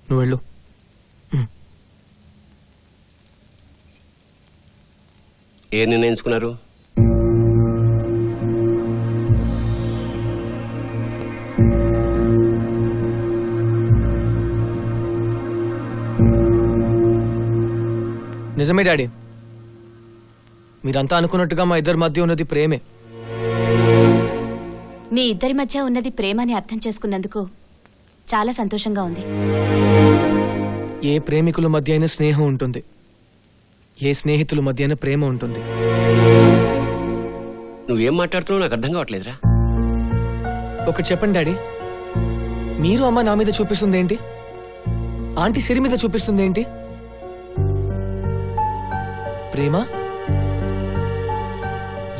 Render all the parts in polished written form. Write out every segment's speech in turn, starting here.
నువ్వు వెళ్ళు. ఏ నిర్ణయించుకున్నారు? నిజమే డాడీ, మీరంతా అనుకున్నట్టుగా మా ఇద్దరి మధ్య ఉన్నది ప్రేమే. మీ ఇద్దరి మధ్య ఉన్నది ప్రేమని అర్థం చేసుకున్నందుకు చాలా సంతోషంగా ఉంది. ఏ ప్రేమికుల మధ్య అయినా స్నేహం ఉంటుంది, ఏ స్నేహితుల మధ్య అయినా ప్రేమ ఉంటుంది. నువ్వేం మాట్లాడుతున్నావు నాకు అర్థం కావట్లేదురా. ఒకటి చెప్పండి డాడీ, మీరు అమ్మ నా మీద చూపిస్తుంది ఏంటి, ఆంటీ సిరి మీద చూపిస్తుంది ఏంటి? ప్రేమ.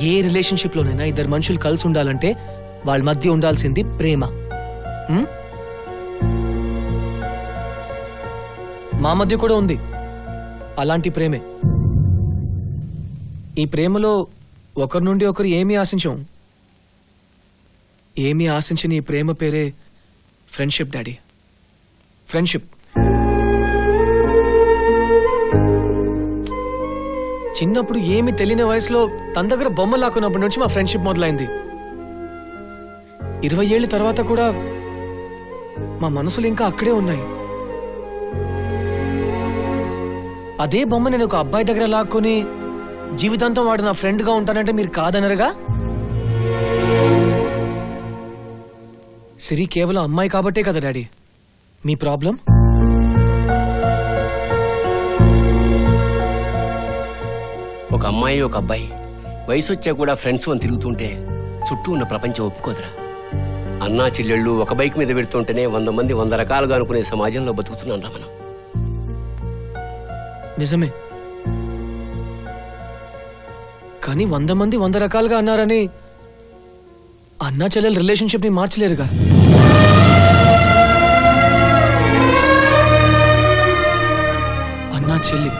ఏ రిలేషన్షిప్ లోనైనా ఇద్దరు మనుషులు కలిసి ఉండాలంటే వాళ్ళ మధ్య ఉండాల్సింది ప్రేమ. మా మధ్య కూడా ఉంది అలాంటి ప్రేమే. ఈ ప్రేమలో ఒకరి నుండి ఒకరు ఏమీ ఆశించం. ఏమీ ఆశించని ఈ ప్రేమ పేరే ఫ్రెండ్షిప్ డాడీ. ఫ్రెండ్షిప్. చిన్నప్పుడు ఏమి తెలియని వయసులో తన దగ్గర బొమ్మ లాక్కున్నప్పటి నుంచి మా ఫ్రెండ్షిప్ మొదలైంది. 20 ఏళ్ళ తర్వాత కూడా మా మనసులు ఇంకా అక్కడే ఉన్నాయి. అదే బొమ్మ నేను ఒక అబ్బాయి దగ్గర లాక్కొని జీవితాంతం వాడు నా ఫ్రెండ్ గా ఉంటానంటే మీరు కాదనరుగా? సిరి కేవలం అమ్మాయి కాబట్టే కదా డాడీ మీ ప్రాబ్లం. ఒక అమ్మాయి ఒక అబ్బాయి వయసు వచ్చా కూడా ఫ్రెండ్స్ అని తిరుగుతుంటే చుట్టూ ఉన్న ప్రపంచం ఒప్పుకోదురా. అన్నా చెల్లెళ్ళు ఒక బైక్ మీద పెడుతుంటేనే 100 మంది 100 రకాలుగా అనుకునే సమాజంలో బతుకుతున్నాం రా మనం. నిజమే, కానీ 100 మంది 100 రకాలుగా అన్నారని అన్నా చెల్లెల రిలేషన్షిప్ ని మార్చలేరుగా. అన్నా చెల్లి,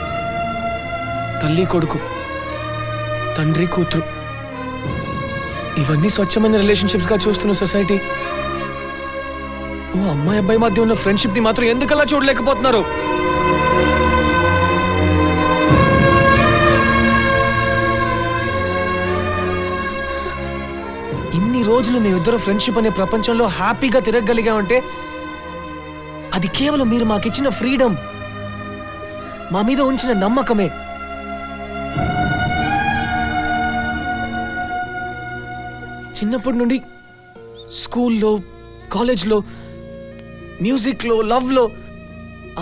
తల్లి కొడుకు, తండ్రి కూతురు, ఇవన్నీ స్వచ్ఛమైన రిలేషన్షిప్స్ గా చూస్తున్న సొసైటీ ఓ అమ్మాయి అబ్బాయి మధ్య ఉన్న ఫ్రెండ్షిప్ ని మాత్రం ఎందుకలా చూడలేకపోతున్నారు? ఇన్ని రోజులు మేమిద్దరు ఫ్రెండ్షిప్ అనే ప్రపంచంలో హ్యాపీగా తిరగగలిగామంటే అది కేవలం మీరు మాకిచ్చిన ఫ్రీడమ్, మా మీద ఉంచిన నమ్మకమే. చిన్నప్పటి నుండి స్కూల్లో, కాలేజ్లో, మ్యూజిక్లో, లవ్లో,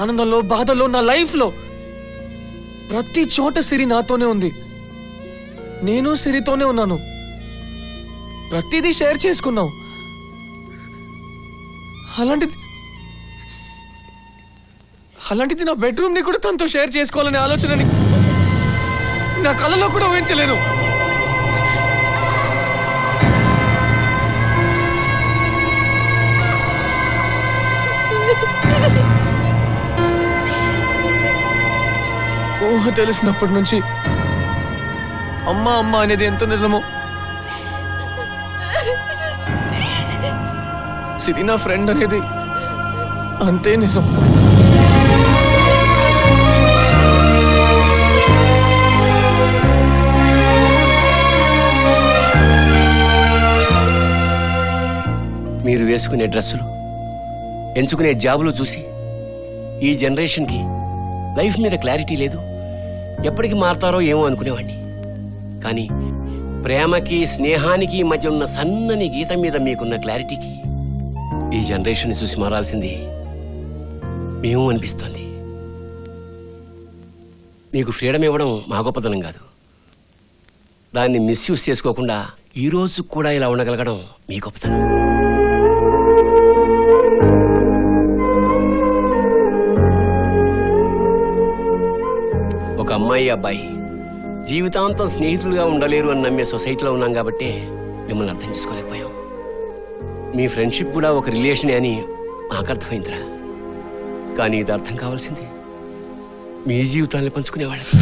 ఆనందంలో, బాధలో, నా లైఫ్లో ప్రతి చోట సిరి నాతోనే ఉంది. నేను సిరితోనే ఉన్నాను. ప్రతిదీ షేర్ చేసుకున్నాం. అలాంటిది నా బెడ్రూమ్ ని కూడా తనతో షేర్ చేసుకోవాలనే ఆలోచనని నా కళ్ళలో కూడా ఊహించలేను. ఊహ తెలిసినప్పటి నుంచి అమ్మా అమ్మ అనేది ఎంత నిజమో, సిరి నా ఫ్రెండ్ అనేది అంతే నిజం. మీరు వేసుకునే డ్రెస్సులు, ఎంచుకునే జాబులు చూసి ఈ జనరేషన్కి లైఫ్ మీద క్లారిటీ లేదు, ఎప్పటికి మారతారో ఏమో అనుకునేవాడిని. కానీ ప్రేమకి స్నేహానికి మధ్య ఉన్న సన్నని గీత మీద మీకున్న క్లారిటీకి ఈ జనరేషన్ చూసి మారాల్సింది మేము అనిపిస్తోంది. మీకు ఫ్రీడమ్ ఇవ్వడం మా గొప్పతనం కాదు, దాన్ని మిస్యూజ్ చేసుకోకుండా ఈ రోజు కూడా ఇలా ఉండగలగడం మీ గొప్పతనం. ఒక అమ్మాయి అబ్బాయి జీవితాంతం స్నేహితులుగా ఉండలేరు అని నమ్మే సొసైటీలో ఉన్నాం కాబట్టి మిమ్మల్ని అర్థం చేసుకోలేకపోయాం. మీ ఫ్రెండ్షిప్ కూడా ఒక రిలేషనే అని నాకు అర్థమైందిరా. కానీ ఇది అర్థం కావాల్సింది మీ జీవితాన్ని పంచుకునేవాళ్ళకి.